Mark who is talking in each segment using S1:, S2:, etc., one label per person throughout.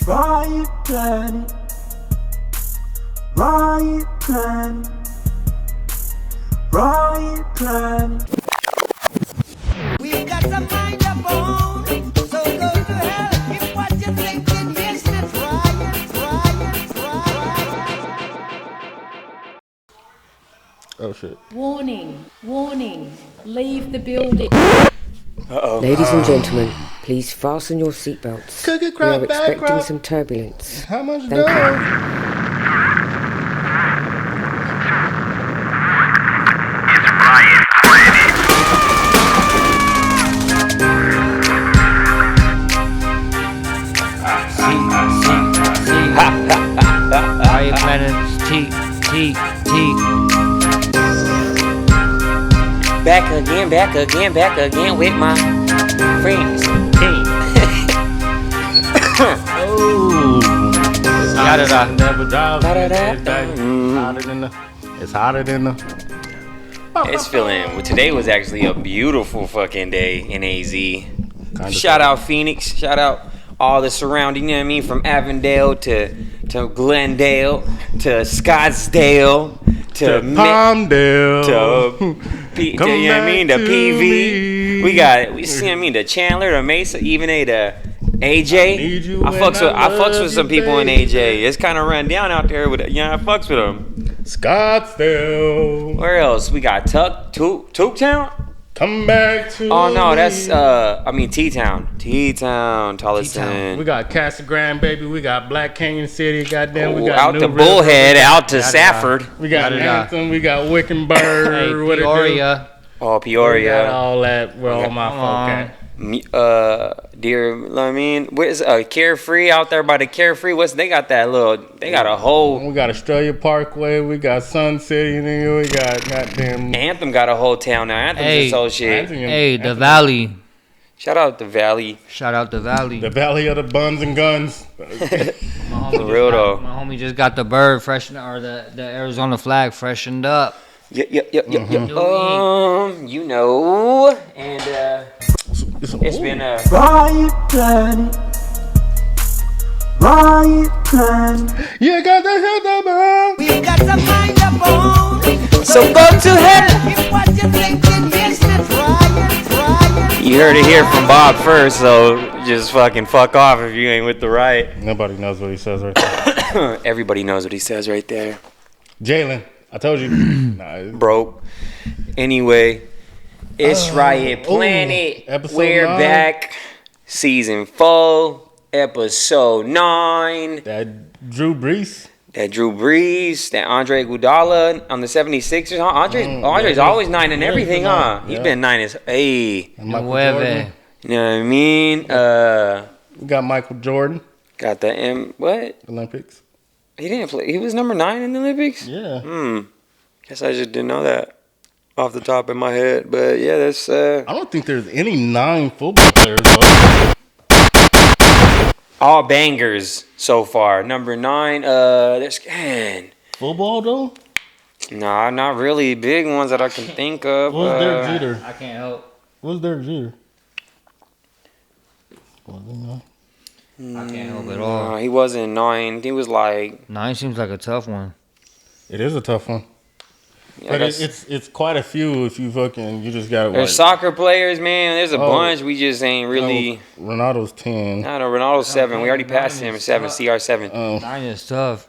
S1: Riot Planet, Riot Planet, Riot Planet.
S2: We got some mind up on, so go to hell if what you're thinking. Yes, that's riot.
S3: Oh shit.
S4: Warning, warning, leave the building.
S5: Ladies and gentlemen, please fasten your seatbelts.
S3: Cookie
S5: We
S3: crap,
S5: are
S3: bad
S5: expecting
S3: crap.
S5: some turbulence.
S3: How much
S5: Thank
S3: dough?
S6: Riot Planet's T.
S7: Back again with my friends.
S3: It's hotter than the.
S7: It's feeling. Well, today was actually a beautiful fucking day in AZ. Shout out Phoenix. Shout out all the surrounding. You know what I mean? From Avondale to Glendale to Scottsdale to
S3: Palmdale.
S7: to you know what I mean? The PV. We see what I mean? The Chandler, the Mesa, even the AJ. I fucks with some people in AJ. It's kind of run down out there with I fucks with them.
S3: Scottsdale.
S7: Where else? We got Town.
S3: Come back to.
S7: Oh no, that's
S3: me.
S7: T-Town, Tolleson.
S3: We got Casa Grande, baby. We got Black Canyon City. Goddamn, we got
S7: out
S3: New
S7: to
S3: River.
S7: Bullhead, out to Safford.
S3: We got Anthem. We got Wickenburg. What it do?
S6: Peoria.
S7: Oh,
S3: We got
S7: Peoria.
S3: all that. Where all my folk at.
S7: Where's Carefree out there by the Carefree? They got a whole.
S3: We got Australia Parkway. We got Sun City. And then we got goddamn.
S7: Anthem got a whole town now. Anthem's associate.
S6: Hey, the Valley.
S7: Shout out the Valley.
S6: Shout out the Valley.
S3: The Valley of the Buns and Guns.
S7: For real though.
S6: My homie just got the bird freshened, or the Arizona flag freshened up.
S7: You know, and it's been a
S1: Riot Planet, Riot Planet.
S3: You got the hit the ball.
S2: We got some mind up on,
S7: So go to hell.
S2: if what you're thinking. Yes, that's riot.
S7: You heard it here from Bob first, so just fucking fuck off if you ain't with the right.
S3: Nobody knows what he says right there.
S7: Everybody knows what he says right there.
S3: Jalen, I told you.
S7: Broke. Anyway, it's Riot Planet.
S3: episode
S7: We're
S3: 9.
S7: back. Season 4, episode 9.
S3: That Drew Brees.
S7: That Drew Brees, that Andre Iguodala on the 76ers. Huh? Andre's always 9 and everything, huh? He's been 9 as
S3: And Michael Jordan.
S7: You know what I mean?
S3: We got Michael Jordan.
S7: Got the what?
S3: Olympics.
S7: He didn't play. He was number 9 in the Olympics?
S3: Yeah.
S7: Guess I just didn't know that off the top of my head. But yeah, that's
S3: I don't think there's any 9 football players though.
S7: all bangers so far. Number 9, there's
S3: Football though?
S7: nah, not really big ones that I can think of.
S3: What's Derek Jeter?
S6: I can't help.
S3: What's Derek Jeter?
S6: I can't help at all.
S7: He wasn't 9. He was like
S6: 9 seems like a tough one.
S3: It is a tough one.
S7: yeah,
S3: But
S7: that's-
S3: it's quite a few if you just got to
S7: there's soccer players, man. There's a bunch. We just ain't really.
S3: Ronaldo's 10.
S7: I don't know. Ronaldo's 7. We already passed him. 7. CR7.
S6: 9 is tough.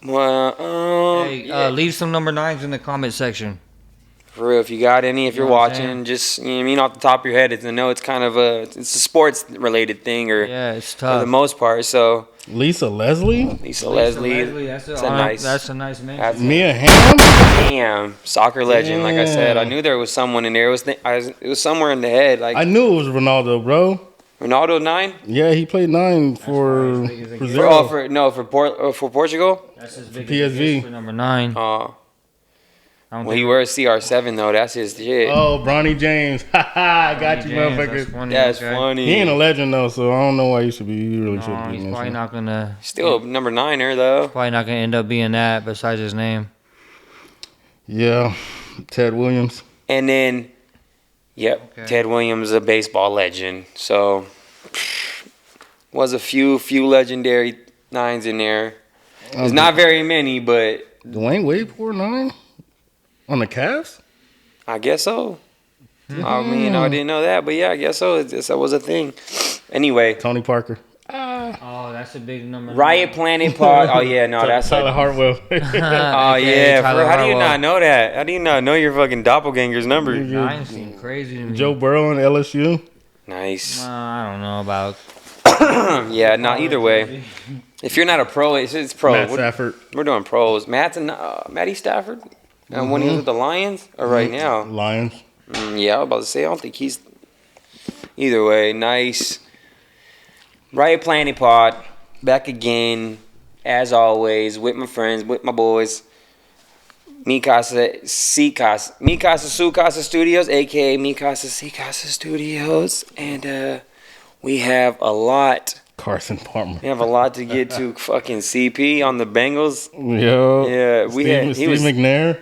S7: Well,
S6: Hey, leave some number 9s in the comment section.
S7: for real, if you got any, if you're
S6: know what I'm
S7: watching,
S6: saying?
S7: just you know what I mean, off the top of your head, it's kind of it's a sports related thing, or
S6: Yeah, it's
S7: for
S6: tough.
S7: the most part. So
S3: Lisa Leslie?
S7: Lisa Leslie,
S6: That's
S7: it's a nice.
S6: That's a nice man.
S7: That's
S3: Mia Hamm?
S7: damn soccer legend. Like I said, I knew there was someone in there. It was somewhere in the head. Like
S3: I knew it was Ronaldo, bro.
S7: Ronaldo 9.
S3: Yeah, he played 9 for Brazil.
S7: For Portugal.
S6: That's his biggest
S3: PSV.
S6: for number 9.
S7: Well, he wears CR7 though. That's his shit.
S3: Oh, Bronny James. I got you, motherfuckers.
S7: That's funny.
S3: He ain't a legend though, so I don't know why you should be. You really should be.
S6: He's probably not gonna.
S7: Still number 9er though.
S6: Probably not gonna end up being that. Besides his name.
S3: Yeah, Ted Williams.
S7: And then, yep,
S6: Okay.
S7: Ted Williams, a baseball legend. So Was a few legendary 9s in there. It's not very many, but
S3: Dwayne Wade 4'9" on the Cavs.
S7: I guess so. I mean, I didn't know that, but yeah, I guess so. That was a thing. Anyway,
S3: Tony Parker.
S6: Oh, that's a big number.
S7: Riot Planet Pod. Oh yeah, no, that's
S3: Tyler Hartwell.
S7: Oh yeah,
S6: Tyler
S7: how do you
S6: Hartwell.
S7: not know that? How do you not know your fucking doppelganger's number?
S6: 9 seem crazy to me.
S3: Joe Burrow and LSU.
S7: Nice.
S6: I don't know about.
S7: Yeah, no. Either way, if you're not a pro, it's pro.
S3: Matt Stafford.
S7: We're doing pros. Matty Stafford, and when he was with the Lions, or right now?
S3: Lions.
S7: Yeah, I was about to say. I don't think he's. Either way, nice. Riot Planet Pod, back again, as always, with my friends, with my boys. Mikasa Sukasa Studios, aka Mikasa Sikasa Studios, and we have a lot.
S3: Carson Palmer.
S7: We have a lot to get to. Fucking CP on the Bengals.
S3: Yo.
S7: Yeah,
S3: Steve McNair.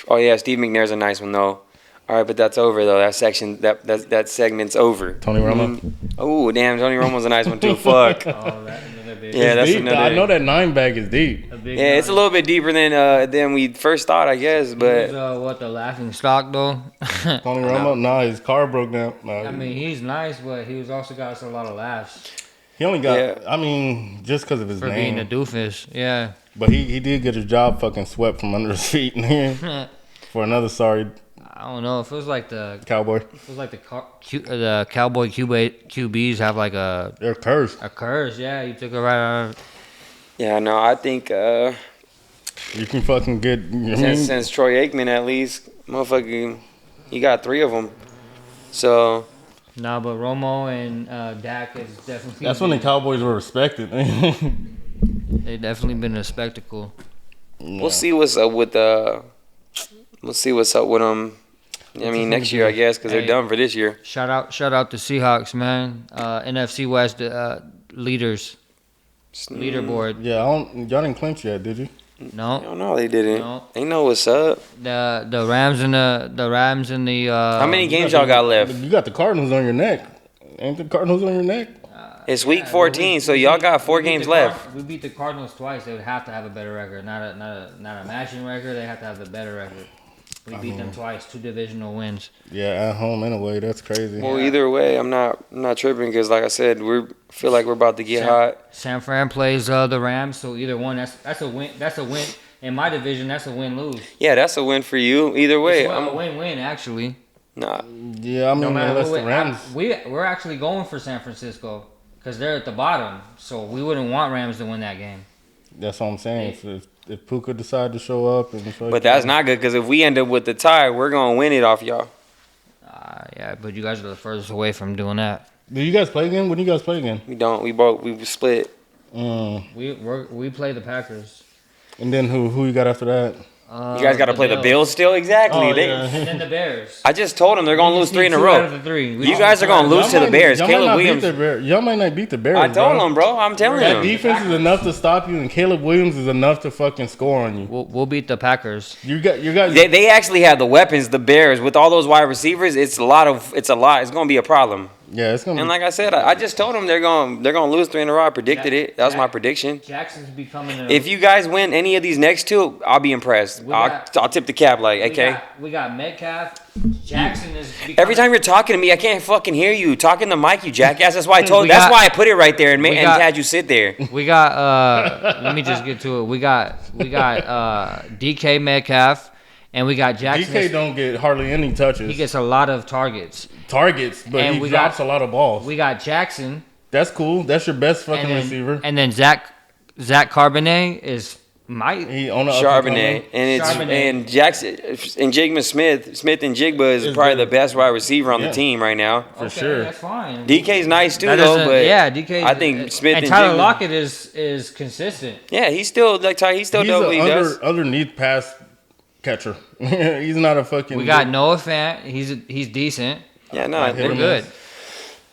S7: Oh yeah, Steve McNair's a nice one though. All right, but that's over though. That section, that segment's over.
S3: Tony Romo.
S7: Oh damn, Tony Romo's a nice one too. Fuck.
S6: Oh, that's another big.
S7: Yeah, that's
S3: Deep.
S7: another.
S3: I know that 9 bag is deep.
S7: Yeah, it's a little bit deeper than we first thought, I guess. But
S6: What, the laughing stock though?
S3: Tony Romo. Nah, his car broke down. Nah,
S6: I mean, he's nice, but he was also got us a lot of laughs
S3: he only got.
S7: Yeah.
S3: I mean, just because of his
S6: for
S3: name.
S6: being a doofus. Yeah.
S3: But he did get his job fucking swept from under his feet for another sorry
S6: I don't know. It feels like the
S3: Cowboy.
S6: the Cowboy QBs have like
S3: They're cursed.
S6: a curse. Yeah, you took it right out of.
S7: yeah, no, I think
S3: You can fucking get.
S7: since Troy Aikman at least, motherfucking, he got 3 of them. So
S6: Nah, but Romo and Dak is definitely.
S3: That's when the Cowboys were respected.
S6: They definitely been a spectacle.
S7: we'll see what's up with them. I mean, next year, I guess, because they're
S6: Hey.
S7: done for this year.
S6: Shout out to Seahawks, man. NFC West leaders leaderboard.
S3: Yeah, y'all didn't clinch yet, did you?
S7: I
S6: No,
S7: don't know. They didn't.
S6: No.
S7: They know what's up.
S6: the Rams and the.
S7: How many games y'all got left?
S3: You got the Cardinals on your neck. Ain't the Cardinals on your neck?
S7: It's week 14, so y'all got 4 games left.
S6: We beat the Cardinals twice. They would have to have a better record, not a matching record. They have to have a better record. We beat them twice, 2 divisional wins.
S3: Yeah, at home anyway. That's crazy.
S7: Well, either way, I'm not tripping because, like I said, feel like we're about to get hot.
S6: San Fran plays the Rams, so either one. That's a win. That's a win in my division. That's a win-lose.
S7: Yeah, that's a win for you. Either way,
S6: It's a win-win actually.
S7: nah.
S3: Yeah, I mean,
S6: No matter
S3: unless
S6: who
S3: the Rams.
S6: we're actually going for San Francisco because they're at the bottom, so we wouldn't want Rams to win that game.
S3: That's what I'm saying. So if Puka decide to show up and
S7: But that's not good because if we end up with the tie, we're gonna win it off y'all.
S6: Yeah, but you guys are the furthest away from doing that.
S3: Do you guys play again? When do you guys play again?
S7: We don't. We split.
S6: We play the Packers.
S3: And then who you got after that?
S7: You guys got to play the Bills still. Exactly.
S3: Oh,
S7: They-
S3: yeah.
S6: And then the Bears.
S7: I just told them they're gonna lose 3 in a
S6: Two out of
S7: row.
S6: the 3.
S7: You guys are gonna lose to the Bears. Caleb Williams.
S3: Y'all might not beat the Bears.
S7: I told
S3: bro.
S7: them, bro. I'm telling
S3: That
S7: them.
S3: defense is enough to stop you, and Caleb Williams is enough to fucking score on you.
S6: We'll beat the Packers.
S3: You guys.
S7: They actually have the weapons. The Bears with all those wide receivers. It's a lot. It's gonna be a problem.
S3: Yeah, it's gonna.
S7: And like I said, I just told them they're gonna lose 3 in a row. I predicted it. That was my prediction.
S6: Jackson's becoming.
S7: If you guys win any of these next 2, I'll be impressed. I'll tip the cap. Like, okay.
S6: We got Metcalf. Jackson is.
S7: Every time you're talking to me, I can't fucking hear you. Talking to Mike, you jackass. That's why I told.
S6: We
S7: That's
S6: got-
S7: why I put it right there and
S6: we
S7: and
S6: got-
S7: had you sit there.
S6: We got. Let me just get to it. We got DK Metcalf, and we got Jackson.
S3: DK don't get hardly any touches.
S6: He gets a lot of targets.
S3: targets, but
S6: And
S3: he
S6: we
S3: drops
S6: got-
S3: a lot of balls.
S6: We got Jackson.
S3: That's cool. That's your best fucking
S6: And then,
S3: receiver.
S6: And then Zach Carbonet is
S3: He on the
S7: Charbonnet and
S6: Charbonnet.
S7: and Jackson and Jigma Smith and Jigba is probably the best wide receiver on the
S3: Yeah.
S7: team right now.
S3: for sure.
S6: That's fine.
S7: DK's nice too
S6: That
S7: though,
S6: doesn't-
S7: but
S6: yeah, DK.
S7: I think Smith
S6: and
S7: and
S6: Tyler
S7: Jigba,
S6: Lockett is consistent.
S7: yeah, he's still like he's still
S3: He's
S7: does what he
S3: an
S7: does.
S3: underneath pass catcher. He's not a fucking.
S6: We got Noah Fant. He's decent.
S7: Yeah, no,
S3: hit
S6: We're
S3: him
S6: good.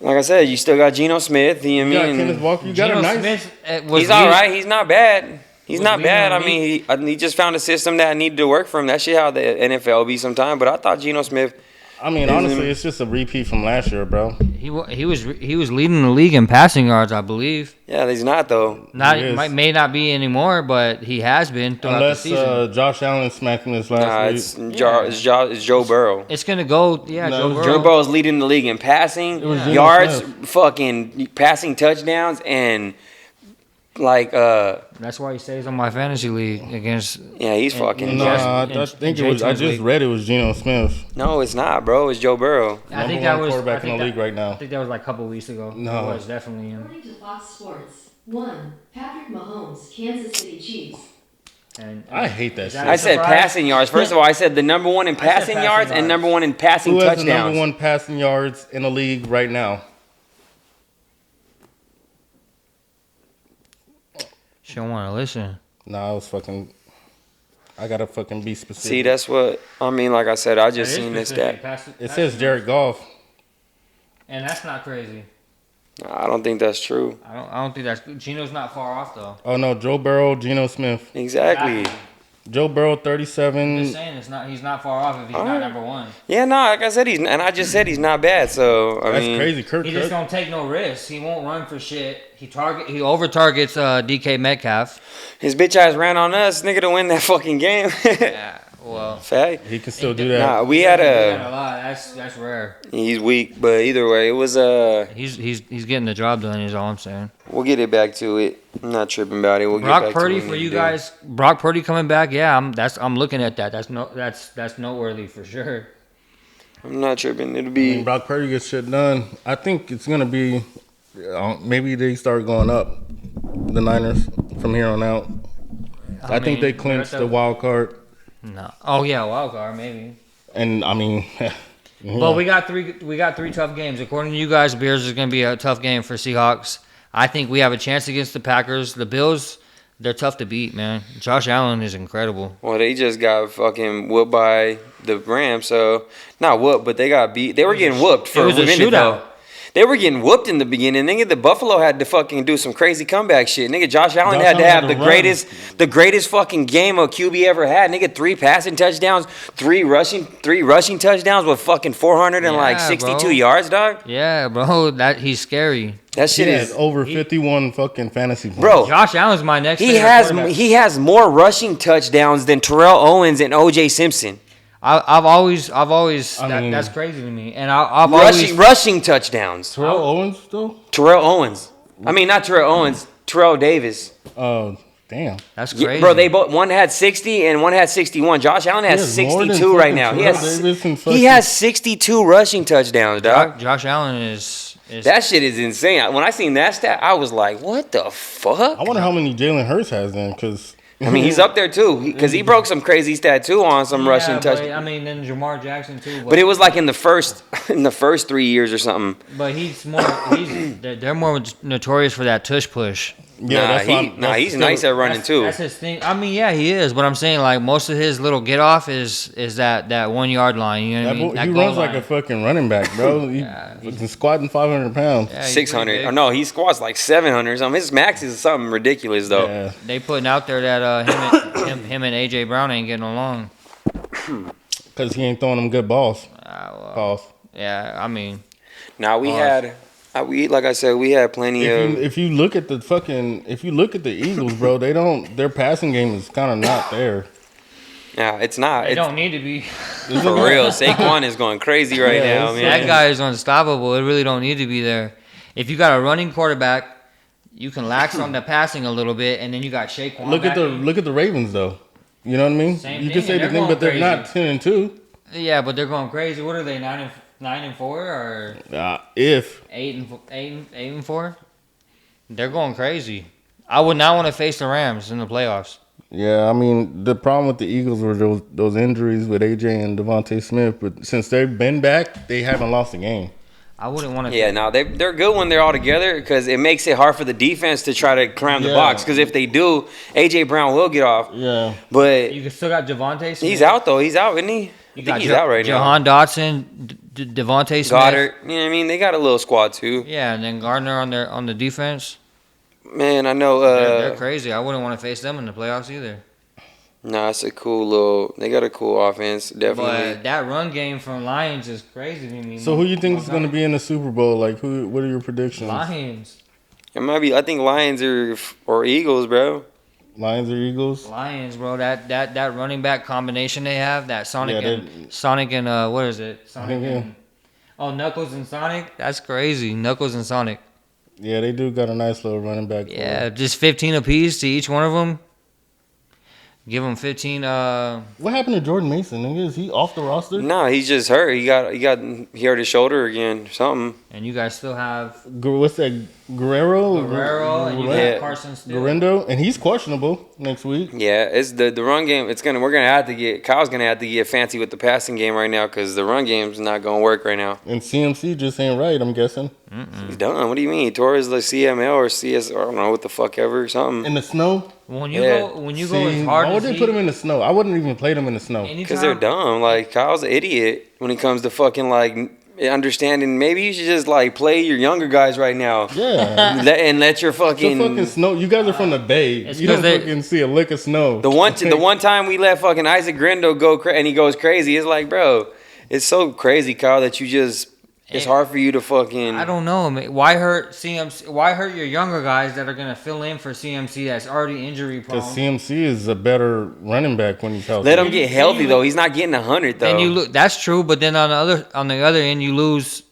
S7: like I said, you still got Geno Smith. You know
S3: You
S7: what I
S3: got Kenneth
S7: mean?
S3: Walker. You got
S6: Geno
S3: a nice.
S6: Smith was
S7: He's all right. He's not bad. He's
S6: Was
S7: not
S6: leading
S7: bad.
S6: on
S7: I mean, he just found a system that needed to work for him. That shit how the NFL be sometimes. But I thought Geno Smith
S3: I mean, honestly, it's just a repeat from last year, bro.
S6: He was leading the league in passing yards, I believe.
S7: Yeah, he's not though.
S6: May not be anymore, but he has been throughout the season.
S3: Unless Josh Allen smacked him this last week.
S7: It's Joe Burrow.
S6: It's gonna go. Yeah,
S3: No,
S6: Joe Burrow.
S7: Joe Burrow's leading the league in passing,
S3: was
S7: yards,
S3: Geno Smith.
S7: fucking passing touchdowns, and like
S6: That's why he stays on my fantasy league against.
S7: yeah, he's fucking.
S3: No, I
S6: Jets-
S3: think
S6: in
S3: it was. I
S6: Jason's
S3: just
S6: league.
S3: read it was Geno Smith.
S7: No, it's not, bro. It's Joe Burrow.
S6: I think
S3: Number
S6: that
S3: one
S6: was
S3: quarterback
S6: I think
S3: in the league
S6: that-
S3: right now.
S6: I think that was like a couple weeks ago.
S3: No.
S6: It was definitely him.
S8: According to Fox Sports, 1. Patrick Mahomes, Kansas City Chiefs.
S6: And
S3: I hate that
S6: Is
S3: shit.
S6: that
S7: I said
S6: surprise?
S7: passing yards. First of all, I said the number one in passing
S6: passing
S7: yards and
S6: yards.
S7: number one in passing
S3: Who has the
S7: touchdowns.
S3: number one passing yards in the league right now?
S6: She don't want to listen.
S3: Nah, I was fucking. I gotta fucking be specific.
S7: See, that's what I mean. Like I said, I just
S6: That is
S7: seen this
S6: specific.
S7: stat.
S3: It says Jared Goff.
S6: And that's not crazy.
S7: I don't think that's true.
S6: I don't think that's Gino's not far off though.
S3: Oh no, Joe Burrow, Geno Smith.
S7: Exactly.
S3: Joe Burrow,
S6: I'm just
S3: 37.
S6: saying he's not far off if he's not
S7: Alright.
S6: number one.
S7: Yeah, no, like I said, I just said he's not bad. So I
S3: That's
S7: mean,
S3: crazy. Kirk
S6: He just
S3: Cook.
S6: don't take no risks. He won't run for shit. He over targets DK Metcalf.
S7: his bitch ass ran on us, nigga, to win that fucking game.
S6: Yeah, well,
S7: Fact.
S3: He can still do that.
S7: Nah, we had
S6: a
S7: a.
S6: lot. That's rare.
S7: He's weak, but either way, it was
S6: He's getting the job done. Is all I'm saying.
S7: We'll get it back to it. I'm not tripping about it. We'll get
S6: Brock
S7: back
S6: Purdy
S7: to it
S6: for
S7: when
S6: you
S7: we do.
S6: guys. Brock Purdy coming back. Yeah, I'm looking at that. That's noteworthy for sure.
S7: I'm not tripping. It'll
S3: When
S7: be.
S3: Brock Purdy gets shit done, I think it's gonna be. Maybe they start going up, the Niners, from here on out. I think they clinched the wild card,
S6: No. Oh yeah, wild card maybe.
S3: and I mean, yeah.
S6: But we got three tough games. According to you guys, Bears is going to be a tough game for Seahawks. I think we have a chance against the Packers. The Bills, they're tough to beat, man. Josh Allen is incredible.
S7: Well, they just got fucking whooped by the Rams. So not whooped, but they got beat. They were getting whooped for
S6: It was a
S7: minute, though.
S6: shootout.
S7: They were getting whooped in the beginning. Nigga, the Buffalo had to fucking do some crazy comeback shit. Nigga, Josh Allen had to
S3: Allen
S7: have
S3: had to
S7: the greatest fucking game a QB ever had. Nigga, 3 passing touchdowns, 3 rushing touchdowns with fucking 462
S6: bro.
S7: yards, dog.
S6: Yeah, bro, he's scary.
S7: That
S3: He
S7: shit
S3: has
S7: is,
S3: over 51 fucking fantasy points.
S7: bro.
S6: Josh Allen's my next.
S7: He
S6: favorite
S7: has
S6: quarterback.
S7: more rushing touchdowns than Terrell Owens and O.J. Simpson.
S6: I've always.
S3: I mean-
S6: That's crazy to me. And I've always.
S7: Rushing touchdowns.
S3: Terrell Owens though.
S7: Terrell Owens. I mean, not Terrell Owens. Terrell Davis.
S3: Oh, damn.
S6: That's
S7: Yeah,
S6: crazy,
S7: bro. They both one had 60 and one had 61. Josh Allen has
S3: He has more than
S7: 62 right
S3: fucking
S7: now.
S3: Terrell Davis and
S7: He
S3: fucking-
S7: has 62 rushing touchdowns, dog.
S6: Josh Allen is.
S7: That shit is insane. When I seen that stat, I was like, "What the fuck?"
S3: I wonder how many Jalen Hurts has then, because
S7: I mean, he's up there too, because he broke some crazy stat too on some rushing touch.
S6: I mean, then Jamar Jackson too.
S7: But it was like in the first 3 years or something.
S6: But they're more notorious for that tush push.
S3: yeah,
S7: He's nice at running too.
S6: That's his thing. I mean, yeah, he is. But I'm saying like most of his little get off is that 1 yard line. You know what I mean? That
S3: he
S6: goal
S3: runs like
S6: line.
S3: a fucking running back, bro. He's squatting 500 pounds.
S6: Yeah, he's
S7: 600.
S6: pretty big.
S7: Oh, no, he squats like 700 or something. His max is something ridiculous though.
S3: Yeah,
S6: They putting out there that him and AJ Brown ain't getting along.
S3: because he ain't throwing them good balls.
S6: Well,
S3: Balls.
S6: yeah, I mean,
S7: Now we had, like I said, we had plenty of.
S3: If you look at the Eagles, bro, their passing game is kind of not there.
S7: Yeah, it's not.
S6: they
S7: It's
S6: don't need to be.
S7: for real. Saquon is going crazy right
S3: Yeah,
S7: now,
S3: it's-
S7: man.
S6: That guy is unstoppable. It really don't need to be there. If you got a running quarterback, you can lax on the passing a little bit, and then you got Saquon.
S3: Look at the Ravens though. You know what I mean?
S6: Same
S3: You
S6: thing,
S3: can say
S6: and
S3: the
S6: they're
S3: thing, but they're
S6: going
S3: not 10-2.
S6: Yeah, but they're going crazy. What are they? 9-4 or
S3: If
S6: 8-4? They're going crazy. I would not want to face the Rams in the playoffs.
S3: yeah, I mean the problem with the Eagles were those injuries with AJ and Devontae Smith, but since they've been back, they haven't lost a game.
S6: I wouldn't want to.
S7: Yeah, no, they're good when they're all together because it makes it hard for the defense to try to climb the
S3: Yeah.
S7: box. Because if they do, AJ Brown will get off.
S3: Yeah,
S7: But
S6: You still got Devontae Smith.
S7: he's out though. He's out, isn't he? I think he's out right now.
S6: Jahan Dotson, Devontae Smith.
S7: Goddard. You know what I mean? They got a little squad too.
S6: Yeah, and then Gardner on the defense.
S7: Man, I know.
S6: They're crazy. I wouldn't want to face them in the playoffs either.
S7: Nah, it's a cool little. They got a cool offense, definitely.
S6: But that run game from Lions is crazy to me.
S3: So who you think is going to be in the Super Bowl? Like, who? What are your predictions?
S6: Lions.
S7: It might be. I think Lions or Eagles, bro.
S3: Lions or Eagles?
S6: Lions, bro. That running back combination they have, that Sonic
S3: Yeah,
S6: and what is it? Sonic and Knuckles and Sonic. That's crazy. Knuckles and Sonic.
S3: Yeah, they do got a nice little running back.
S6: Yeah, just 15 apiece to each one of them. Give them 15.
S3: What happened to Jordan Mason? Nigga? Is he off the roster?
S7: Nah, he's just hurt. He hurt his shoulder again, something.
S6: And you guys still have
S3: What's that? Guerrero,
S6: and you got Carson still.
S3: Guerrero, and he's questionable next week.
S7: Yeah, it's the run game. Kyle's gonna have to get fancy with the passing game right now because the run game's not gonna work right now.
S3: And CMC just ain't right. I'm guessing.
S7: He's done. What do you mean? He tore his CML or CS? I don't know what the fuck ever. Something
S3: In the snow.
S6: When you go as hard
S3: why would
S6: as
S3: they put him in the snow? I wouldn't even play them in the snow.
S7: because they're dumb. Like Kyle's an idiot when it comes to fucking like understanding. Maybe you should just like play your younger guys right now.
S3: Yeah.
S7: let your fucking.
S3: The fucking snow. You guys are from the Bay. You don't fucking see a lick of snow.
S7: The one time we let fucking Isaac Grendo go and he goes crazy. It's like, bro, it's so crazy, Kyle, that you just. It's hard for you to fucking.
S6: I don't know, man. Why hurt CMC? Why hurt your younger guys that are gonna fill in for CMC that's already injury prone?
S3: Because CMC is a better running back when he's healthy.
S7: Let him get healthy though. He's not getting 100 though.
S6: Then that's true, but then on the other end, you lose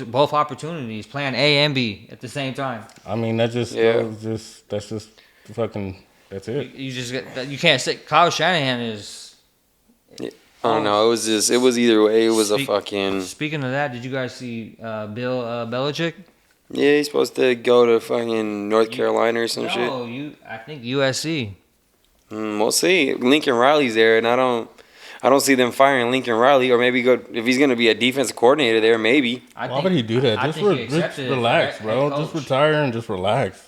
S6: both opportunities, playing A and B at the same time.
S3: I mean, that's just fucking. That's it.
S6: You can't say Kyle Shanahan is.
S7: I don't know. It was either way. It was a fucking.
S6: Speaking of that, did you guys see Bill Belichick?
S7: Yeah, he's supposed to go to fucking North Carolina or some shit.
S6: No, I think USC.
S7: We'll see. Lincoln Riley's there, and I don't see them firing Lincoln Riley, or maybe if he's gonna be a defensive coordinator there, maybe.
S3: Why would he do that? Just relax, bro. Just retire and just relax.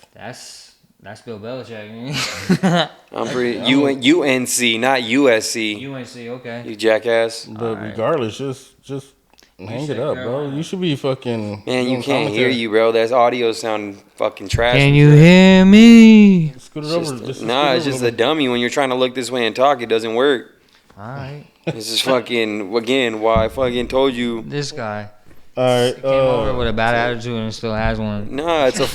S6: That's Bill Belichick.
S7: I'm pretty UNC, not USC.
S6: UNC, okay.
S7: You jackass.
S3: But regardless, just hang it up, bro. You should be fucking.
S7: Man, you can't hear you, bro. That audio sound fucking trash.
S6: Can you hear me?
S3: Scoot it over.
S7: It's just a dummy. When you're trying to look this way and talk, it doesn't work.
S6: All right.
S7: This is fucking again. Why I fucking told you.
S6: This guy.
S3: All right.
S6: Came over with a bad attitude and still has one.
S7: No, it's a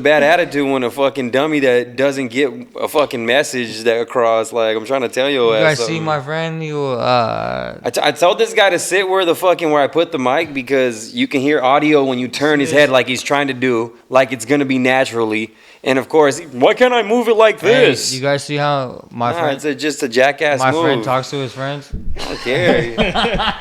S7: bad attitude when a fucking dummy that doesn't get a fucking message that across. Like I'm trying to tell you.
S6: You guys see my friend?
S7: I told this guy to sit where I put the mic because you can hear audio when you turn his head like he's trying to do, like it's gonna be naturally. And of course, why can't I move it like this?
S6: Hey, you guys see how my friend?
S7: It's just a jackass move.
S6: My friend talks to his friends.
S7: I don't care.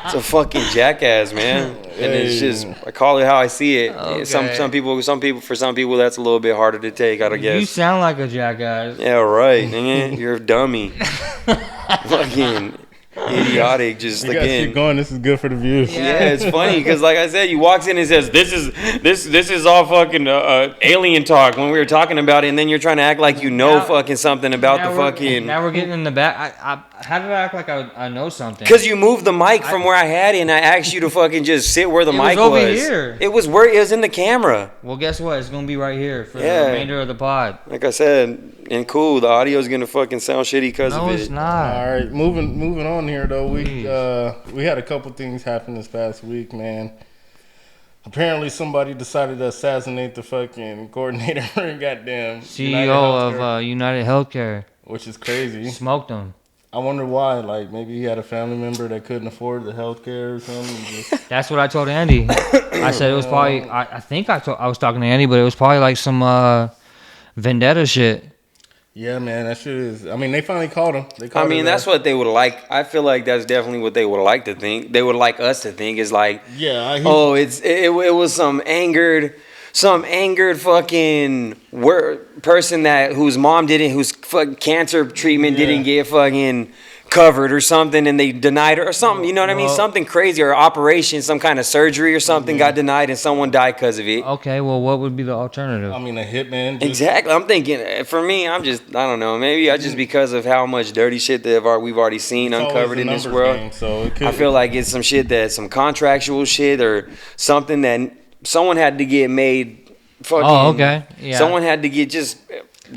S7: It's a fucking jackass, man. And it's just I call it how I see it.
S6: Okay.
S7: Some people, for some people, that's a little bit harder to take. I guess.
S6: You sound like a jackass.
S7: Yeah, right. You're a dummy. Fucking idiotic. Just
S3: you guys keep going. This is good for the views.
S7: Yeah, it's funny because, like I said, he walks in and says, "This is all fucking alien talk." When we were talking about it, and then you're trying to act like you know fucking something about the fucking.
S6: Now we're getting in the back. How did I act like I know something?
S7: Because you moved the mic from where I had it, and I asked you to fucking just sit where the mic was.
S6: Over here.
S7: It was where it was in the camera.
S6: Well, guess what? It's gonna be right here for the remainder of the pod.
S7: Like I said, and cool. The audio is gonna fucking sound shitty because of it.
S6: No, it's not.
S3: All right, moving on here though. We had a couple things happen this past week, man. Apparently, somebody decided to assassinate the fucking coordinator and goddamn
S6: CEO of United Healthcare,
S3: which is crazy.
S6: Smoked him.
S3: I wonder why. Like maybe he had a family member that couldn't afford the healthcare or something.
S6: That's what I told Andy. I said it was probably. I think I was talking to Andy, but it was probably like some vendetta shit.
S3: Yeah, man, that shit is. I mean, they finally caught him.
S7: That's what they would like. I feel like that's definitely what they would like to think. They would like us to think is like, it was some angered fucking person whose mom whose cancer treatment didn't get fucking covered or something, and they denied her or something. You know what I mean? Something crazy, or operation, some kind of surgery or something got denied, and someone died because of it.
S6: Okay, well, what would be the alternative?
S3: I mean, a hitman.
S7: Exactly. I'm thinking. For me, I don't know. Maybe just because of how much dirty shit that we've already seen uncovered in this world.
S3: Game, so
S7: I feel like it's some shit some contractual shit or something that someone had to get made. Fucking,
S6: okay. Yeah.
S7: Someone had to get just.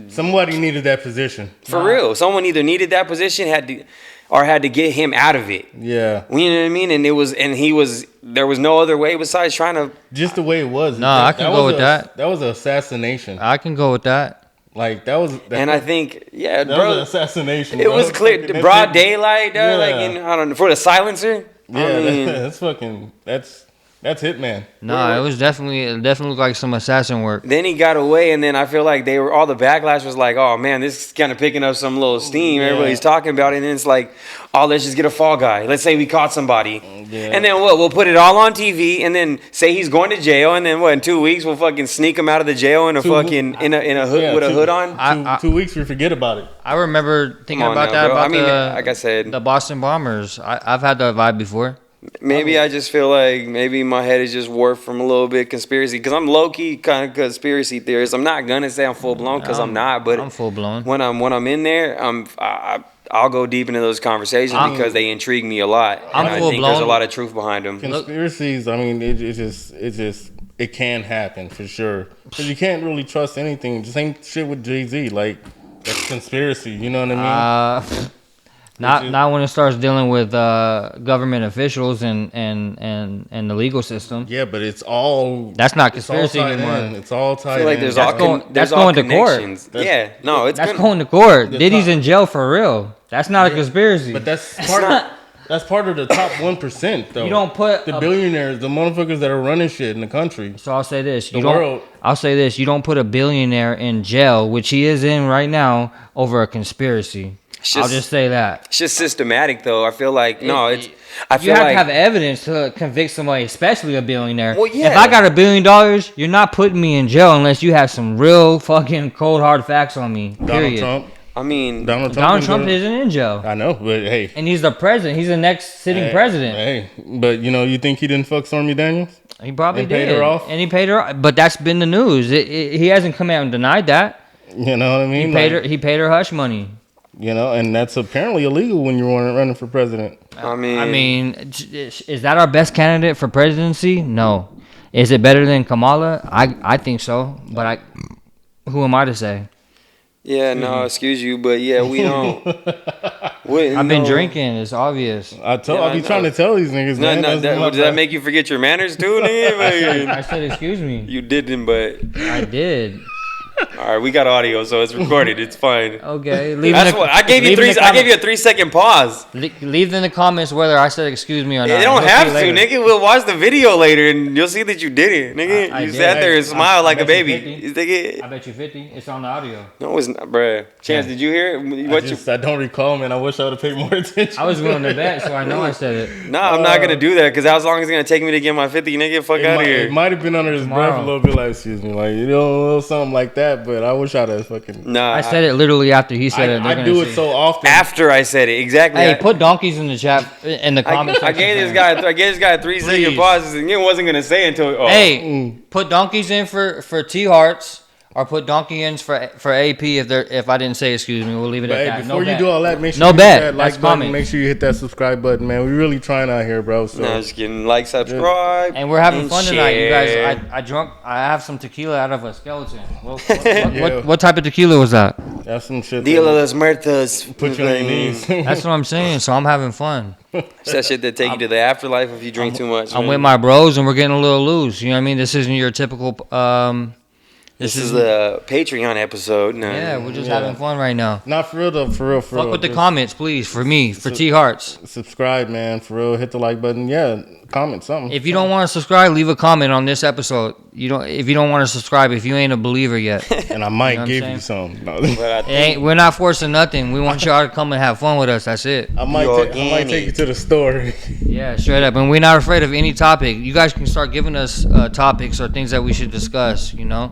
S3: Somebody needed that position.
S7: For real. Someone either needed that position, had to get him out of it.
S3: Yeah.
S7: You know what I mean? There was no other way besides trying to.
S3: Just the way it was.
S6: No, I can go with that.
S3: That was an assassination.
S6: I can go with that.
S3: Like that was.
S7: And I think, yeah,
S3: that
S7: bro,
S3: was an assassination.
S7: it
S3: bro.
S7: was clear,
S3: Fucking
S7: broad
S3: that shit-
S7: daylight, dog.
S3: Yeah.
S7: Like I don't know, for the silencer.
S3: Yeah,
S7: I mean,
S3: that's fucking. That's Hitman.
S6: No, it was definitely looked like some assassin work.
S7: then he got away, and then I feel like all the backlash was like, oh man, this is kind of picking up some little steam.
S3: Yeah.
S7: Everybody's talking about it, and then it's like, oh, let's just get a fall guy. Let's say we caught somebody,
S3: Yeah.
S7: and then what? We'll put it all on TV, and then say he's going to jail, and then what? In 2 weeks, we'll fucking sneak him out of the jail in a fucking in a hood
S3: Yeah,
S7: with a hood on.
S3: 2 weeks, we forget about it.
S6: I remember thinking
S7: Come on
S6: about
S7: now,
S6: that
S7: bro.
S6: about
S7: I mean,
S6: the
S7: like I said,
S6: the Boston Bombers. I've had that vibe before.
S7: maybe I just feel like maybe my head is just warped from a little bit conspiracy because I'm low key kind of conspiracy theorist. I'm not gonna say I'm full blown because I'm not, but
S6: I'm full blown.
S7: when I'm in there, I'll go deep into those conversations because they intrigue me a lot.
S6: I'm
S7: And I
S6: full
S7: think there's a
S6: blown.
S7: lot of truth behind them.
S3: Conspiracies. I mean, it can happen for sure. Because you can't really trust anything. The same shit with Jay-Z. Like that's conspiracy. You know what I mean?
S6: Not when it starts dealing with government officials and the legal system.
S3: Yeah, but it's all.
S6: That's not
S3: it's all
S6: conspiracy
S3: tied
S6: anymore.
S3: in. It's all
S7: I
S3: tied
S7: feel like
S3: in.
S7: there's
S6: That's
S7: all
S6: going-
S7: there's
S6: that's
S7: all
S6: going to court.
S7: connections. Yeah, no, it's
S6: That's
S7: gonna,
S6: going to court.
S3: The
S6: Diddy's
S3: top-
S6: in jail for real. That's not a conspiracy.
S3: But that's part of the top 1%, though.
S6: You don't put
S3: the
S6: a-
S3: billionaires, the motherfuckers that are running shit in the country.
S6: So I'll say this: I'll say this: you don't put a billionaire in jail, which he is in right now, over a conspiracy. I'll just say that.
S7: It's just systematic, though. I feel like I
S6: You
S7: feel
S6: have
S7: like
S6: to have evidence to convict somebody, especially a billionaire.
S7: Well, yeah.
S6: If I got $1 billion, you're not putting me in jail unless you have some real fucking cold hard facts on me.
S3: Donald
S6: Period.
S3: Trump.
S7: I mean,
S3: Donald
S6: Donald
S3: been
S6: Trump
S3: doing-
S6: isn't in jail,
S3: I know, but hey.
S6: and he's the president. He's the next sitting president.
S3: Hey, but you think he didn't fuck Stormy Daniels?
S6: He probably
S3: And
S6: did.
S3: paid her off?
S6: And he paid her off. But that's been the news. He hasn't come out and denied that.
S3: You know what I mean?
S6: He paid her hush money.
S3: And that's apparently illegal when you're running for president.
S7: I mean,
S6: Is that our best candidate for presidency? No. Is it better than Kamala? I think so. But who am I to say?
S7: yeah, no, excuse you, but yeah, we don't.
S6: I've been drinking. It's obvious.
S3: I be trying to tell these niggas,
S7: No,
S3: man.
S7: no,
S3: that's my
S7: does that
S3: bad.
S7: make you forget your manners too, nigga?
S6: I said, excuse me.
S7: You didn't, but
S6: I did.
S7: all right, we got audio, so it's recorded. It's fine.
S6: Okay.
S7: That's what I gave you I gave you a 3-second pause.
S6: Leave in the comments whether I said excuse me or not.
S7: They don't
S6: We'll
S7: have
S6: see
S7: to,
S6: later.
S7: nigga. We'll watch the video later, and you'll see that you did it, nigga.
S6: I
S7: You
S6: did.
S7: sat there and smiled like a
S6: bet you
S7: baby.
S6: 50.
S7: You think
S6: I
S7: it?
S6: bet you 50. It's on the audio.
S7: No, it's not, bruh. Chance, did you hear it?
S3: I don't recall, man. I wish I would have paid more attention.
S6: I was willing to bet, so I know I said it.
S7: No, I'm not gonna do that because how long is it gonna take me to get my 50, nigga? Fuck out of here.
S3: It might have been under his breath a
S6: Tomorrow.
S3: little bit, like, excuse me, like, a little something like that, but I wish I'd have fucking.
S7: Nah,
S6: I said it literally after he said it. They're
S3: I
S6: gonna
S3: do it
S6: see.
S3: so often.
S7: after I said it. Exactly.
S6: Hey, put donkeys in the chat in the comments.
S7: I gave this guy a 3-second
S6: Please.
S7: pause and he wasn't gonna say it until. Oh.
S6: Hey, put donkeys in for T Hearts or put donkey ins for AP if I didn't say excuse me. We'll leave it
S3: But
S6: at
S3: hey,
S6: that.
S3: before
S6: No
S3: you
S6: bet.
S3: do all that, make sure
S6: No
S3: you hit
S6: bet.
S3: that
S6: That's
S3: like button.
S6: comment.
S3: Make sure you hit that subscribe button, man. We're really trying out here, bro. So
S7: No, just kidding. Like, subscribe,
S6: And we're having fun tonight, you
S7: share.
S6: guys. I have some tequila out of a skeleton.
S3: Yeah.
S6: What type of tequila was that?
S3: that's some shit.
S7: Dia de
S3: that
S7: los Muertos.
S3: put you on your knees.
S6: That's what I'm saying. So I'm having fun.
S7: It's that shit that take you to the afterlife if you drink too much.
S6: I'm
S7: man.
S6: with my bros and we're getting a little loose. You know what I mean? This isn't your typical.
S7: This is a Patreon episode. No.
S6: Yeah, we're just having fun right now.
S3: Not for real though, for real.
S6: Fuck with the
S3: Just
S6: comments, please, for me, for T Hearts.
S3: subscribe, man. For real, hit the like button. Yeah, comment something.
S6: If you don't want to subscribe, leave a comment on this episode. If you don't want to subscribe, if you ain't a believer yet,
S3: and I might
S6: You know what
S3: give
S6: I'm
S3: you some. No.
S7: But I think
S6: we're not forcing nothing. We want y'all to come and have fun with us. That's it.
S3: I might take you to the store.
S6: Yeah, straight up. And we're not afraid of any topic. You guys can start giving us topics or things that we should discuss. You know,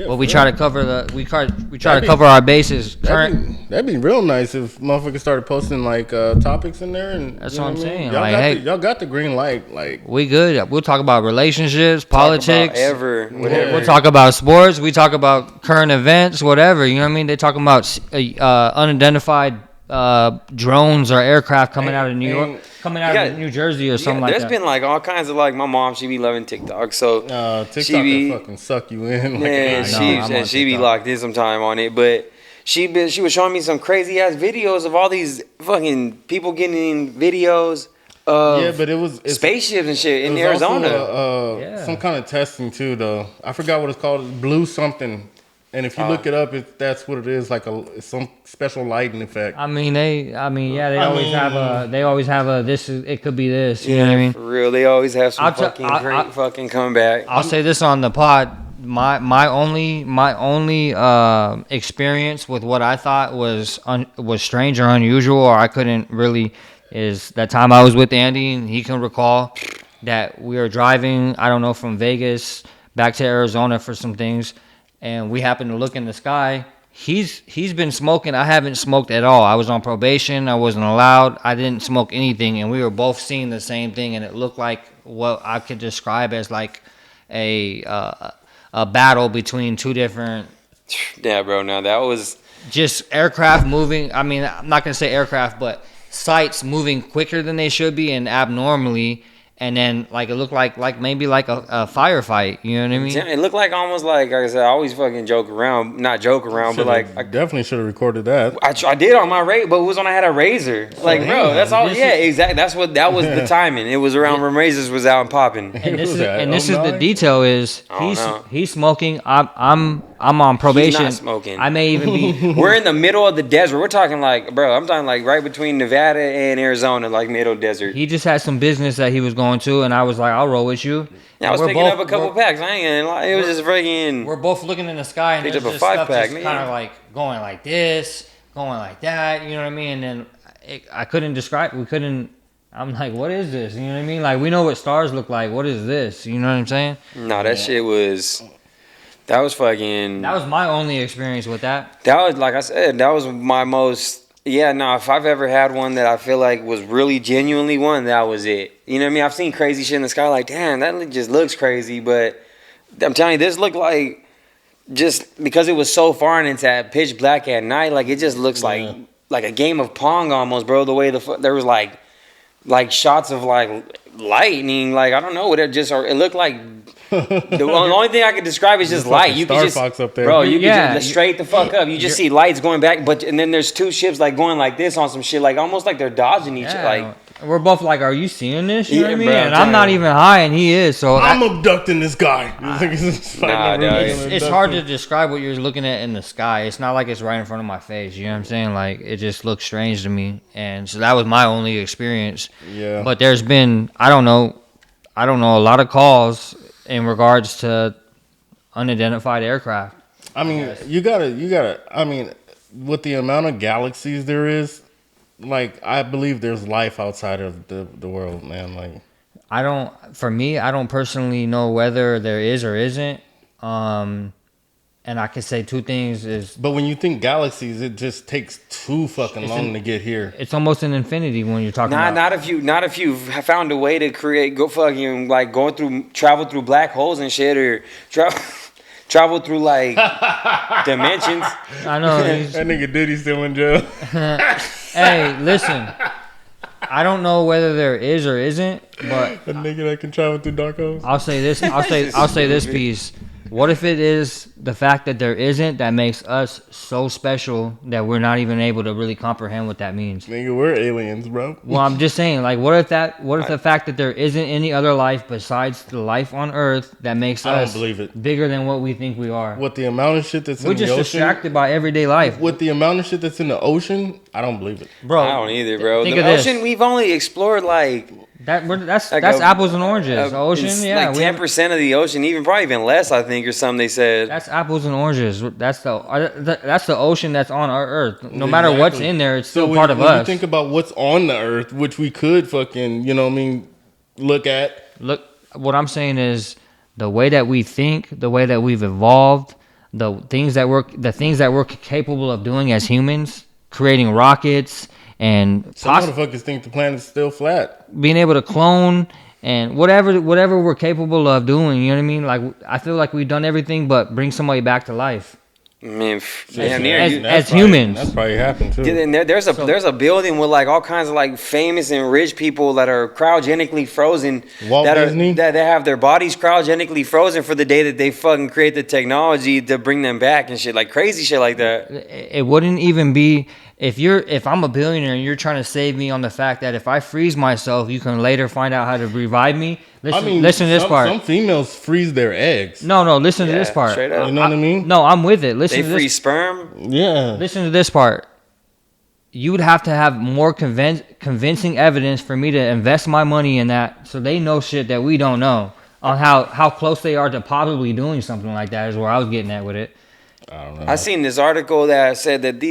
S6: but we try to cover we try to cover our bases.
S3: That'd be real nice if motherfuckers started posting like topics in there. And
S6: That's
S3: you know
S6: what I'm
S3: I mean?
S6: saying.
S3: Y'all,
S6: Like,
S3: got
S6: hey.
S3: y'all got the green light. Like
S6: We good. We'll talk about relationships, politics.
S7: whatever.
S6: We'll talk about sports. We talk about current events, whatever. You know what I mean? They talking about unidentified drones or aircraft coming out of New York,
S3: and-
S6: coming out of New Jersey or something like
S7: there's
S6: that.
S7: been like all kinds of like my mom. She be loving TikTok, so
S3: TikTok
S7: she be
S3: can fucking suck you in. Like
S7: man, she be locked in sometime on it, but. She was showing me some crazy ass videos of all these fucking people getting in videos of
S3: but it's
S7: spaceships and shit
S3: it
S7: in
S3: was
S7: Arizona.
S3: Also, some kind of testing too, though. I forgot what it's called. Blue something. And if you look it up, that's what it is. Like some special lighting effect.
S6: They always have a this is it could be this. You know what I mean?
S7: For real, they always have some great fucking comeback.
S6: I'll say this on the pod. My only experience with what I thought was strange or unusual, or I couldn't really, is that time I was with Andy and he can recall that we were driving, I don't know, from Vegas back to Arizona for some things, and we happened to look in the sky. He's been smoking. I haven't smoked at all. I was on probation. I wasn't allowed. I didn't smoke anything, and we were both seeing the same thing, and it looked like what I could describe as like a battle between two different.
S7: Yeah, bro. Now that was
S6: just aircraft moving. I'm not gonna say aircraft, but sites moving quicker than they should be and abnormally. And then, like, it looked like maybe like a firefight. You know what I mean?
S7: Yeah, it looked like almost like I said. I always fucking joke around, not joke around, but like
S3: I definitely should have recorded that.
S7: I did on my rate, but it was when I had a razor. Like, bro, that's all. Yeah, exactly. That was the timing. It was around when razors was out and popping.
S6: And this is the detail is he's smoking. I'm on probation.
S7: He's not smoking.
S6: I may even be.
S7: We're in the middle of the desert. We're talking like, bro, I'm talking like right between Nevada and Arizona, like middle desert.
S6: He just had some business that he was going to, and I was like, I'll roll with you.
S7: Yeah, I was picking up a couple packs. I ain't gonna lie. It was just freaking.
S6: We're both looking in the sky, and there's just stuff just kind of like going like this, going like that. You know what I mean? And then I couldn't describe. We couldn't. I'm like, what is this? You know what I mean? Like, we know what stars look like. What is this? You know what I'm saying?
S7: No, that shit was. That was fucking.
S6: That was my only experience with that.
S7: That was, like I said, that was my most. Yeah, no, if I've ever had one that I feel like was really genuinely one, that was it. You know what I mean? I've seen crazy shit in the sky, like, damn, that just looks crazy. But I'm telling you, this looked like, just because it was so far and it's at pitch black at night, like, it just looks like a game of Pong almost, bro. The way there was like shots of like lightning, like, I don't know what it looked like. The only thing I could describe is just light. You can just,
S3: Fox up there.
S7: bro. You can just straight the fuck up. You just see lights going back, and then there's two ships like going like this on some shit, like almost like they're dodging each other. Like,
S6: we're both like, are you seeing this? You know what I mean?
S7: Bro,
S6: and I'm not even high, and he is. So
S3: I'm abducting this guy.
S6: It's hard to describe what you're looking at in the sky. It's not like it's right in front of my face. You know what I'm saying? Like, it just looks strange to me, and so that was my only experience.
S3: Yeah.
S6: But there's been I don't know, a lot of calls in regards to unidentified aircraft.
S3: I mean, you gotta. I mean, with the amount of galaxies there is, like, I believe there's life outside of the world, man. Like,
S6: I don't personally know whether there is or isn't. And I can say two things is.
S3: But when you think galaxies, it just takes too fucking long to get here.
S6: It's almost an infinity when you're talking about.
S7: Not if you found a way to travel through black holes and shit, or travel through like dimensions.
S6: I know.
S3: That nigga Diddy still in jail.
S6: Hey, listen. I don't know whether there is or isn't, but
S3: a nigga that can travel through dark holes.
S6: I'll say this. I'll say this piece. What if it is the fact that there isn't that makes us so special that we're not even able to really comprehend what that means?
S3: Nigga, we're aliens, bro.
S6: Well, I'm just saying, like, what if the fact that there isn't any other life besides the life on Earth that makes us bigger than what we think we are?
S3: With the amount of shit that's in the ocean.
S6: We're just distracted by everyday life.
S3: With the amount of shit that's in the ocean, I don't believe it.
S6: Bro,
S7: I don't either, bro.
S6: Think
S7: The
S6: of
S7: ocean, we've only explored like...
S6: That's apples and oranges. The ocean,
S7: like 10% of the ocean, probably even less, I think, or something they said.
S6: That's apples and oranges. That's the ocean that's on our Earth. No matter what's in there, it's still part of us.
S3: When you think about what's on the Earth, which we could fucking, look at.
S6: Look, what I'm saying is the way that we think, the way that we've evolved, the things that we're capable of doing as humans, creating rockets. And
S3: some motherfuckers think the planet's still flat.
S6: Being able to clone and whatever we're capable of doing, you know what I mean? Like, I feel like we've done everything but bring somebody back to life.
S7: Man,
S3: Shit,
S7: damn near
S6: as-
S7: you.
S6: as
S3: probably-
S6: humans.
S3: That's probably happened too.
S7: And there's a building with like all kinds of like famous and rich people that are cryogenically frozen.
S3: Walt
S7: that
S3: Disney?
S7: that have their bodies cryogenically frozen for the day that they fucking create the technology to bring them back and shit, like crazy shit like that.
S6: It wouldn't even be if I'm a billionaire and you're trying to save me on the fact that if I freeze myself, you can later find out how to revive me. Listen to this part.
S3: Some females freeze their eggs.
S6: No, listen to this
S7: Yeah,
S6: part.
S7: straight up.
S3: You know what I mean?
S6: No, I'm with it. Listen
S7: They
S6: to this.
S7: freeze sperm.
S3: Yeah.
S6: Listen to this part. You would have to have more convincing evidence for me to invest my money in that, so they know shit that we don't know on how close they are to probably doing something like that. Is where I was getting at with it.
S3: I don't know.
S7: I seen this article that said that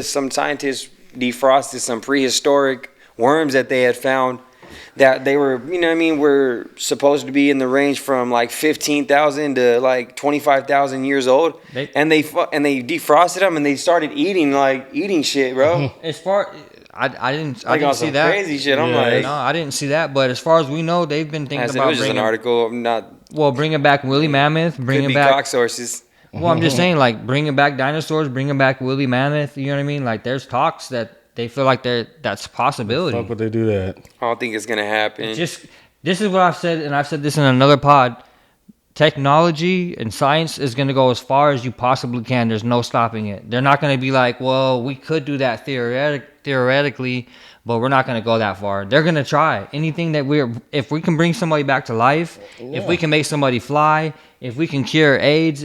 S7: some scientists defrosted some prehistoric worms that they had found that they were, you know what I mean, were supposed to be in the range from like 15,000 to like 25,000 years old. And they defrosted them and they started eating shit, bro.
S6: As far I didn't
S7: Like on
S6: see
S7: some
S6: that.
S7: crazy shit. I'm
S3: Yeah,
S7: like,
S6: No, I didn't see that. But as far as we know, they've been thinking
S7: it
S6: about
S7: was just an article, not
S6: bringing back Woolly Mammoth,
S7: could
S6: bringing
S7: be
S6: back.
S7: cock sources.
S6: Well, I'm just saying, like bringing back dinosaurs, bringing back Woolly Mammoth. You know what I mean? Like there's talks that they feel like that's a possibility.
S3: Fuck would they do that?
S7: I don't think it's gonna happen.
S6: Just this is what I've said, and I've said this in another pod. Technology and science is going to go as far as you possibly can. There's no stopping it. They're not going to be like, well, we could do that theoretically, but we're not going to go that far. They're going to try anything that if we can bring somebody back to life, if we can make somebody fly, if we can cure AIDS,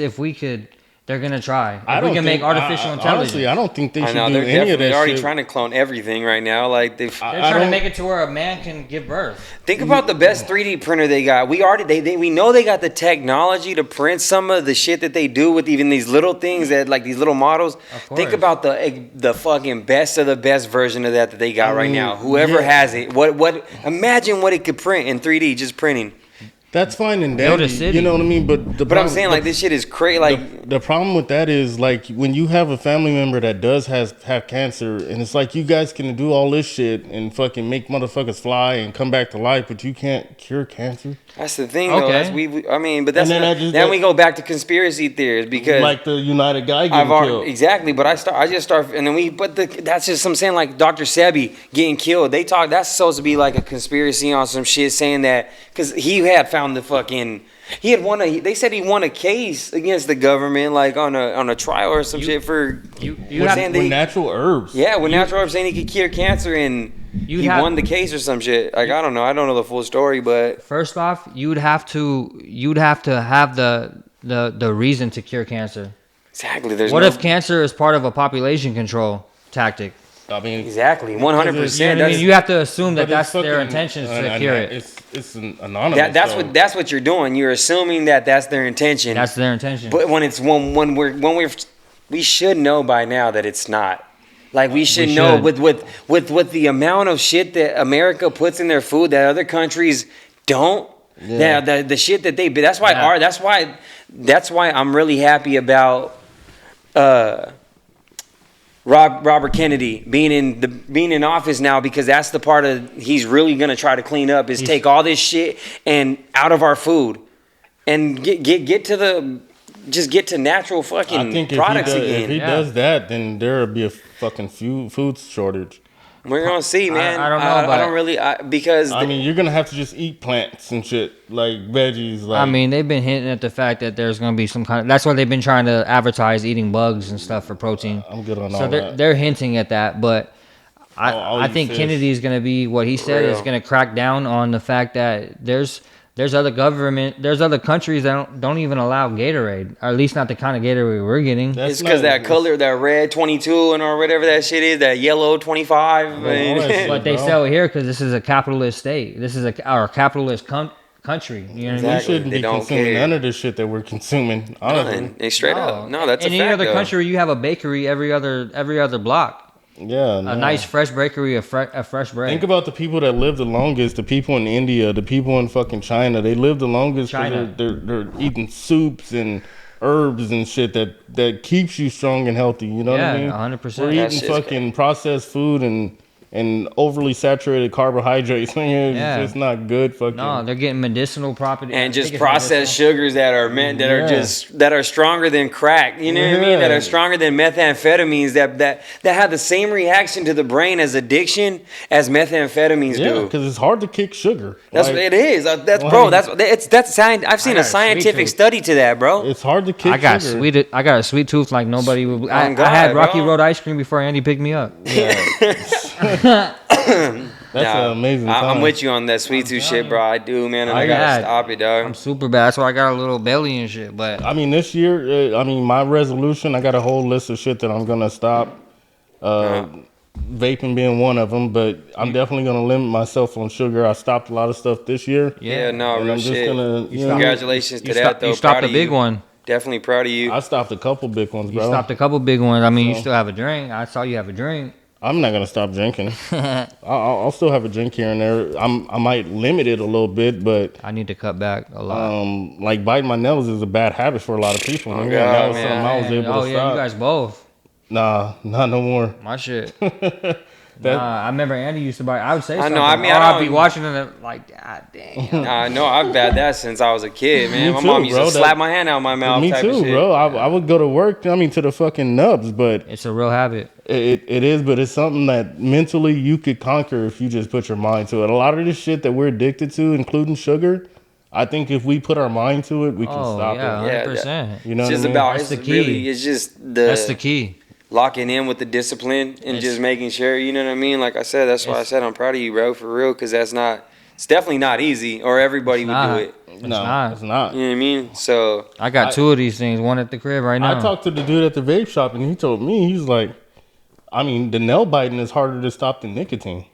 S6: they're going to try. If we can make artificial intelligence.
S3: Honestly, I don't think they
S7: I
S3: should
S7: know
S3: do
S7: they're
S3: any of
S7: definitely
S3: that
S7: already
S3: shit.
S7: trying to clone everything right now. Like
S6: They're trying to
S3: don't-
S6: make it to where a man can give birth.
S7: think about the best 3D printer they got. We know they got the technology to print some of the shit that they do with even these little things that like these little models. Think
S6: course.
S7: about the fucking best of the best version of that they got right now. Whoever
S3: yeah.
S7: has it, what imagine what it could print in 3D, just printing.
S3: That's fine and
S6: Build a
S3: dandy.
S6: city.
S3: You know what I mean? But
S7: I'm saying like this shit is crazy. Like
S3: the problem with that is like when you have a family member that does have cancer, and it's like you guys can do all this shit and fucking make motherfuckers fly and come back to life, but you can't cure cancer.
S7: that's the thing though.
S6: Okay.
S7: That's, I mean, but that's
S3: And then
S7: then we go back to conspiracy theories because
S3: Like the United guy getting
S7: I've already
S3: killed.
S7: exactly, but I just start, and then that's just some saying like Dr. Sebi getting killed. They talk that's supposed to be like a conspiracy on some shit saying that because he had found the fucking they said he won a case against the government like on a trial or some shit for
S6: You
S3: with,
S6: have
S3: with natural herbs.
S7: yeah with natural herbs saying he could cure cancer and he won the case or some shit. Like I don't know the full story, but
S6: First off, you'd have to have the reason to cure cancer.
S7: exactly there's
S6: What
S7: no,
S6: if cancer is part of a population control tactic?
S3: I mean,
S7: exactly
S6: You know
S7: 100%.
S6: what I mean? You have to assume that
S3: but it's
S6: that's their
S3: fucking-
S6: intentions to
S3: and
S6: cure it.
S3: It's an anonymous.
S7: That's what you're doing. You're assuming that that's their intention.
S6: That's their intention.
S7: But when we should know by now that it's not. Like we should know with the amount of shit that America puts in their food that other countries don't. Yeah, the shit that they that's why I'm really happy about Robert Kennedy being in office now, because that's the part of he's really gonna try to clean up is take all this shit and out of our food and get to natural fucking
S3: I think
S7: products
S3: if
S7: again.
S3: he does that, then there will be a fucking food shortage.
S7: We're gonna see, man.
S6: I don't know,
S7: I
S6: but-
S7: don't really because
S3: I mean, you're gonna have to just eat plants and shit like veggies. Like
S6: I mean, they've been hinting at the fact that there's going to be some kind of. That's why they've been trying to advertise eating bugs and stuff for protein.
S3: I'm good on
S6: So
S3: all
S6: they're
S3: that.
S6: they're hinting at that, but
S3: I'll
S6: I
S3: eat
S6: think
S3: fish.
S6: Kennedy is going to be what he said is
S7: Real.
S6: going to crack down on the fact that there's other countries that don't even allow Gatorade, or at least not the kind of Gatorade we're getting.
S3: That's
S7: it's because
S3: not-
S7: that color, that red 22 and or whatever that shit is, that yellow 25.
S3: all that shit.
S6: But they
S3: bro.
S6: sell it here because this is a capitalist state. This is our capitalist country. You know what I mean?
S3: We
S7: Exactly.
S3: shouldn't
S7: They
S3: be
S7: don't
S3: consuming
S7: care.
S3: none of this shit that we're consuming. Honestly.
S7: None. They straight up. No, that's
S6: In
S7: a
S6: any
S7: fact.
S6: other
S7: though.
S6: country, you have a bakery every other block.
S3: Yeah,
S6: A nice fresh bakery of fresh bread.
S3: Think about the people that live the longest. The people in India, the people in fucking China. They live the longest. 'cause
S6: China.
S3: They're eating soups and herbs and shit that keeps you strong and healthy. You know what I
S6: Yeah,
S3: mean?
S6: 100%.
S3: We're
S7: That
S3: eating
S7: shit's
S3: fucking processed food and and overly saturated carbohydrates. It's
S6: Yeah.
S3: just not good. Fucking.
S6: No, they're getting medicinal property
S7: And just processed sugars that are meant that are just that are stronger than crack. You know what I mean? That are stronger than methamphetamines. That have the same reaction to the brain as addiction as methamphetamines do.
S3: Because it's hard to kick sugar.
S7: That's what it is. That's science. I've seen a scientific study to that, bro.
S3: It's hard to kick.
S6: I got
S3: sugar.
S6: I got a sweet tooth like nobody would. I
S7: God,
S6: had Rocky
S7: bro.
S6: Road ice cream before Andy picked me up.
S3: That's an amazing time.
S7: I'm with you on that sweet tooth shit, bro. I do, man. And I gotta stop it, dog.
S6: I'm super bad. That's why I got a little belly and shit. But
S3: I mean, this year, my resolution, I got a whole list of shit that I'm gonna stop. Vaping being one of them, but I'm definitely gonna limit myself on sugar. I stopped a lot of stuff this year.
S7: Yeah, no,
S3: and
S7: real
S3: I'm just
S7: shit.
S3: gonna,
S7: Congratulations to that, though.
S6: You stopped
S7: Proud
S6: a
S7: of
S6: big
S7: you.
S6: one.
S7: Definitely proud of you.
S3: I stopped a couple big ones, bro.
S6: You stopped a couple big ones. I mean, you still have a drink. I saw you have a drink.
S3: I'm not gonna stop drinking. I'll still have a drink here and there. I might limit it a little bit, but
S6: I need to cut back a lot.
S3: like biting my nails is a bad habit for a lot of people.
S7: Oh,
S3: and
S7: God,
S3: that was
S7: man.
S3: something I was able
S6: Oh
S3: to
S6: yeah,
S3: stop.
S6: you guys both.
S3: Nah, not no more.
S6: My shit. I remember Andy used to buy. I would say something.
S7: I mean,
S6: I'd be watching it like, God damn.
S7: I know I've had that since I was a kid, man. My
S3: too,
S7: mom used
S3: bro.
S7: to slap my hand out of my mouth.
S3: Me
S7: type
S3: too,
S7: of shit.
S3: bro. I would go to work. I mean, to the fucking nubs, but
S6: It's a real habit.
S3: it is. But it's something that mentally you could conquer if you just put your mind to it. A lot of this shit that we're addicted to, including sugar, I think if we put our mind to it, we can stop
S6: yeah,
S3: it.
S6: 100%.
S3: You know,
S7: It's just
S3: what I mean?
S7: about.
S6: That's
S7: It's
S6: the key.
S7: really. It's just
S6: That's the key.
S7: locking in with the discipline and just making sure. You know what I mean? Like I said, that's why I said I'm proud of you, bro, for real. Because that's not. It's definitely not easy, or everybody would do it.
S3: No,
S6: not.
S3: it's not.
S7: You know what I mean? So
S6: I got two of these things. One at the crib right now.
S3: I talked to the dude at the vape shop, and he told me, he's like, I mean, the nail biting is harder to stop than nicotine.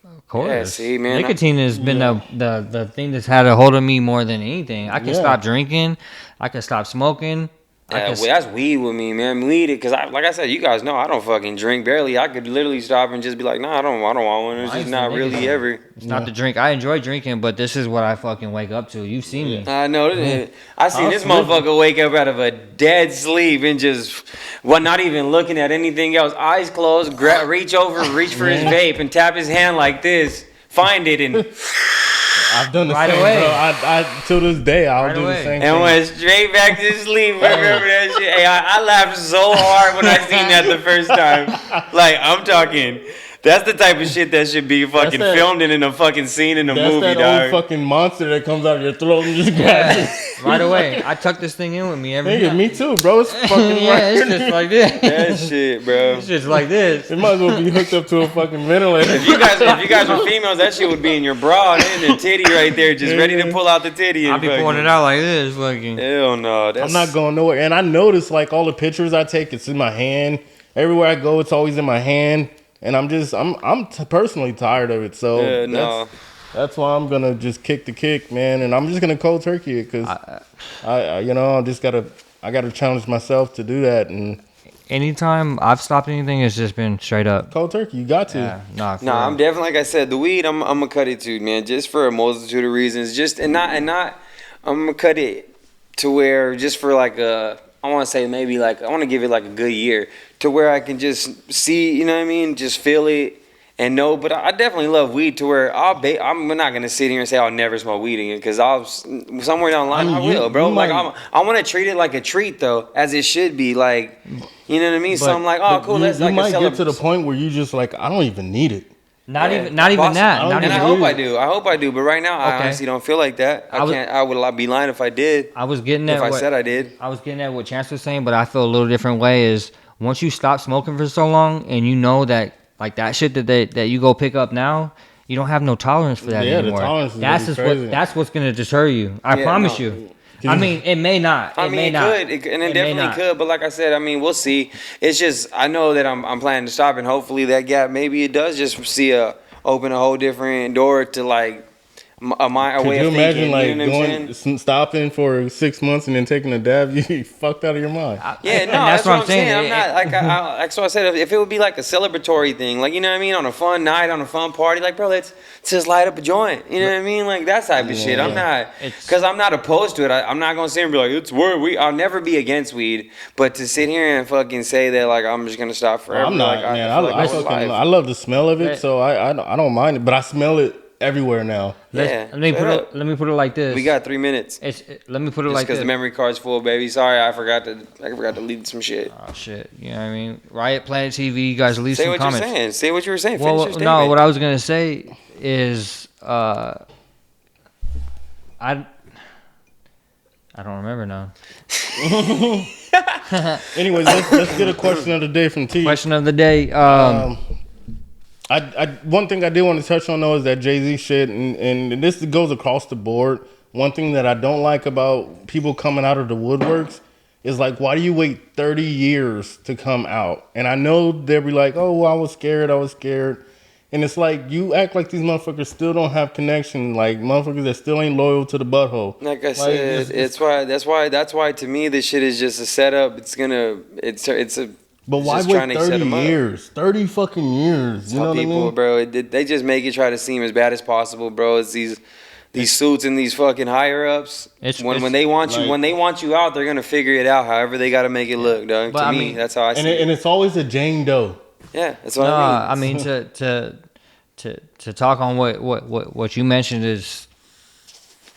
S6: Of course.
S7: Yeah, see, man,
S6: Nicotine has been the thing that's had a hold of me more than anything. I can stop drinking. I can stop smoking.
S7: yeah, well, that's weed with me, man. Weed, because like I said, you guys know I don't fucking drink barely. I could literally stop and just be like, nah, I don't want one. It's just not really ever.
S6: It's not the drink. I enjoy drinking, but this is what I fucking wake up to. You've seen me.
S7: I know. I seen this motherfucker wake up out of a dead sleep and just, not even looking at anything else. Eyes closed, reach over, reach for his vape and tap his hand like this. Find it and
S3: I've done the
S6: Right
S3: same,
S6: away.
S3: bro. I till this day, I'll
S6: Right
S3: do
S6: away.
S3: the same
S7: and
S3: thing.
S7: went straight back to sleep. Remember that shit? Hey, I laughed so hard when I seen that the first time. Like, I'm talking. That's the type of shit that should be fucking
S3: that-
S7: filmed in a fucking scene in a
S3: That's
S7: movie,
S3: that
S7: dog.
S3: old fucking monster that comes out of your throat and just grabs you.
S6: Right away. I tuck this thing in with me every
S3: Nigga,
S6: night.
S3: me too, bro. It's fucking
S6: Yeah, it's just like this.
S7: That shit, bro.
S6: It's just like this.
S3: It might as well be hooked up to a fucking ventilator.
S7: If you guys were females, that shit would be in your bra and the titty right there, just ready to pull out the titty.
S6: I'll be pulling it out like this, fucking.
S7: Hell no. That's,
S3: I'm not going nowhere. And I notice, like, all the pictures I take, it's in my hand. Everywhere I go, it's always in my hand. And I'm personally tired of it. So
S7: no.
S3: that's why I'm gonna just kick the kick, man. And I'm just gonna cold turkey it because I gotta challenge myself to do that. And
S6: Anytime I've stopped anything, it's just been straight up.
S3: cold turkey, you got to.
S6: Yeah, nah, for
S7: No,
S6: real.
S7: I'm definitely, like I said, the weed. I'm gonna cut it too, man, just for a multitude of reasons. I'm gonna cut it to where just for like I want to say maybe like I want to give it like a good year to where I can just see, you know what I mean, just feel it and know. But I definitely love weed to where I'm not gonna sit here and say I'll never smoke weed again because somewhere down the line I will, bro.
S3: you
S7: Like
S3: might-
S7: I want to treat it like a treat though, as it should be. Like, you know what I mean? So I'm like, oh, cool.
S3: You,
S7: Let's
S3: you
S7: like
S3: might get to the point where you just like, I don't even need it.
S6: Not
S7: Yeah,
S6: even that.
S7: possibly.
S6: Not
S7: And
S6: even
S7: I hope
S6: you.
S7: I do. I hope I do. But right now, I
S6: Okay.
S7: honestly don't feel like that. I would be lying if I did.
S6: I was getting at
S7: If I
S6: what,
S7: said I did.
S6: I was getting at what Chance was saying, but I feel a little different way. Is once you stop smoking for so long, and you know that like that shit that you go pick up now, you don't have no tolerance for that
S3: Yeah, the
S6: anymore.
S3: tolerance is really crazy.
S6: That's what's gonna deter you. I
S7: Yeah,
S6: promise
S7: no.
S6: you. I mean, it may not.
S7: I
S6: It
S7: mean,
S6: may
S7: it
S6: not.
S7: could, and it
S6: may
S7: definitely
S6: not.
S7: could. But like I said, I mean, we'll see. It's just I know that I'm planning to stop, and hopefully that gap maybe it does just open a whole different door to like a
S3: Could
S7: way
S3: you
S7: of
S3: imagine
S7: thinking.
S3: like
S7: You know what I'm saying?
S3: stopping for 6 months and then taking a dab? You fucked out of your mind.
S7: Yeah,
S6: and
S7: no, that's what I'm saying. I'm
S6: It-
S7: not like like so I said if it would be like a celebratory thing, like you know what I mean, on a fun night, on a fun party, like bro, let's just light up a joint. You know what I mean, like that type of shit. I'm not because I'm not opposed to it. I'm not gonna sit and be like it's weed. I'll never be against weed, but to sit here and fucking say that like I'm just gonna stop forever.
S3: I'm not,
S7: like,
S3: man.
S7: I feel like that's life.
S3: I love the smell of it, so I don't mind it. But I smell it everywhere now.
S7: Yeah,
S6: Let me put it like this.
S7: we got 3 minutes.
S6: Let me put it
S7: Just
S6: like
S7: because
S6: this.
S7: the memory card's full, baby. Sorry, I forgot to lead some shit.
S6: Oh shit! You know what I mean? Riot Planet TV. You guys leave
S7: Say
S6: some
S7: what
S6: comments.
S7: you're saying. Say what you were saying.
S6: Well,
S7: Finish your
S6: no.
S7: statement.
S6: What I was gonna say is, I don't remember now.
S3: Anyways, let's get a question of the day from T.
S6: Question of the day.
S3: One thing I did want to touch on though is that Jay-Z shit, and this goes across the board. One thing that I don't like about people coming out of the woodworks is like, why do you wait 30 years to come out? And I know they'll be like, oh, well, I was scared. And it's like, you act like these motherfuckers still don't have connection. Like motherfuckers that still ain't loyal to the butthole.
S7: Like I said, that's why to me this shit is just a setup. It's a.
S3: But why
S7: just trying
S3: wait
S7: to set
S3: 30
S7: them up.
S3: years? 30 fucking years. You know what I mean?
S7: Bro, they just make it try to seem as bad as possible, bro. It's these suits and these fucking higher ups. When they want you out, they're gonna figure it out. However, they gotta make it look, dog.
S6: But
S7: To
S6: I
S7: me,
S6: mean-
S7: that's how I see it.
S3: And it's always a Jane Doe.
S7: Yeah, that's what I mean.
S6: To talk on what you mentioned is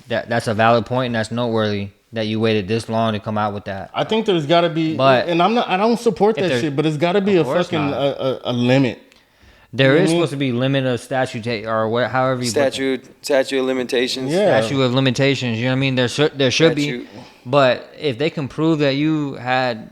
S6: that's a valid point and that's noteworthy that you waited this long to come out with that.
S3: I think there's got to be,
S6: But
S3: and I don't support that
S6: there-
S3: shit, but it's got to be a
S6: Of course
S3: fucking
S6: not.
S3: a limit.
S6: There
S3: You know
S6: is
S3: what I mean?
S6: supposed to be limit of statute or what, however you put it.
S7: Statute of limitations.
S3: Yeah.
S6: Statute of limitations. You know what I mean? There should be,
S7: Statute.
S6: but if they can prove that you had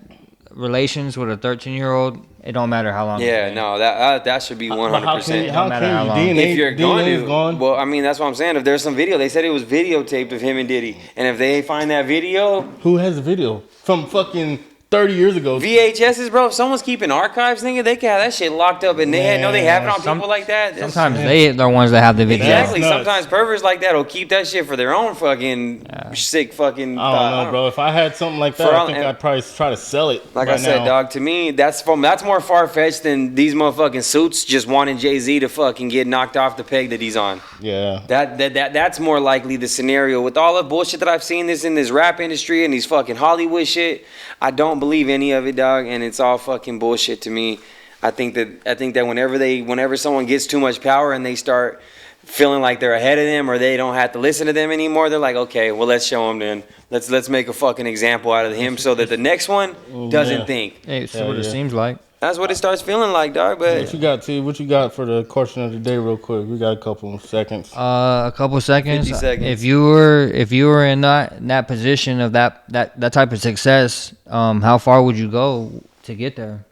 S6: relations with a 13-year-old, it don't matter how long.
S7: Yeah,
S6: it's been.
S7: no, that should be 100%.
S6: Don't matter how long.
S3: DNA,
S7: If you're
S3: DNA
S7: going
S3: is
S7: to,
S3: gone.
S7: well, I mean, that's what I'm saying. If there's some video, they said it was videotaped of him and Diddy, and if they find that video,
S3: Who has the video from fucking 30 years ago?
S7: VHSs, bro. If someone's keeping archives, nigga, they can have that shit locked up, and they have it on people like that. That's-
S6: Sometimes they're the ones that have the video.
S7: Exactly.
S3: That's nuts.
S7: Sometimes perverts like that will keep that shit for their own fucking sick fucking.
S3: I don't know, bro. If I had something like that,
S7: For
S3: I
S7: all-
S3: think I'd probably try to sell it.
S7: Like
S3: right
S7: I said,
S3: now.
S7: dog. To me, that's more far fetched than these motherfucking suits just wanting Jay-Z to fucking get knocked off the peg that he's on.
S3: Yeah.
S7: That's more likely the scenario. With all the bullshit that I've seen in this rap industry and these fucking Hollywood shit, I don't believe any of it, dog, and it's all fucking bullshit to me. I think that whenever someone gets too much power and they start feeling like they're ahead of them or they don't have to listen to them anymore, they're like, okay, well, let's show them then. Let's make a fucking example out of him so that the next one doesn't think.
S6: Hey, see
S3: Hell
S6: what it
S3: yeah.
S6: seems like.
S7: That's what it starts feeling like, dog. But
S3: What you got, T? What you got for the question of the day, real quick? We got a couple of seconds.
S6: A couple seconds.
S7: 50 seconds.
S6: If you were in that position of that type of success, how far would you go to get there?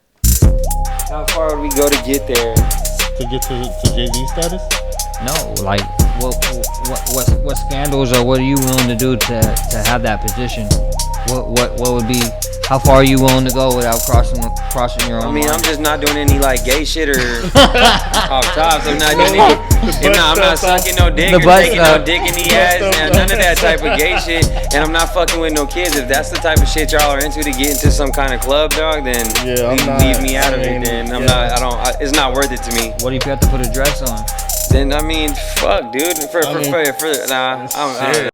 S7: how far would we go to get there?
S3: To get to Jay-Z status?
S6: No, like what scandals or what are you willing to do to have that position? What would be? How far are you willing to go without crossing your own
S7: I mean,
S6: line?
S7: I'm just not doing any like gay shit or off tops. I'm not doing any. I'm not sucking no dick
S6: The
S7: or
S6: butt
S7: taking
S6: stuff.
S7: no dick in the ass. None of that type of gay shit. And I'm not fucking with no kids. If that's the type of shit y'all are into to get into some kind of club, dog, then
S3: Yeah, I'm not-
S7: leave me out of
S3: I
S7: it.
S3: mean,
S7: Then I'm
S3: yeah.
S7: not. I don't. It's not worth it to me.
S6: What if you have to put a dress on?
S7: Then I mean, fuck, dude.
S3: I mean,
S7: Nah. I don't know.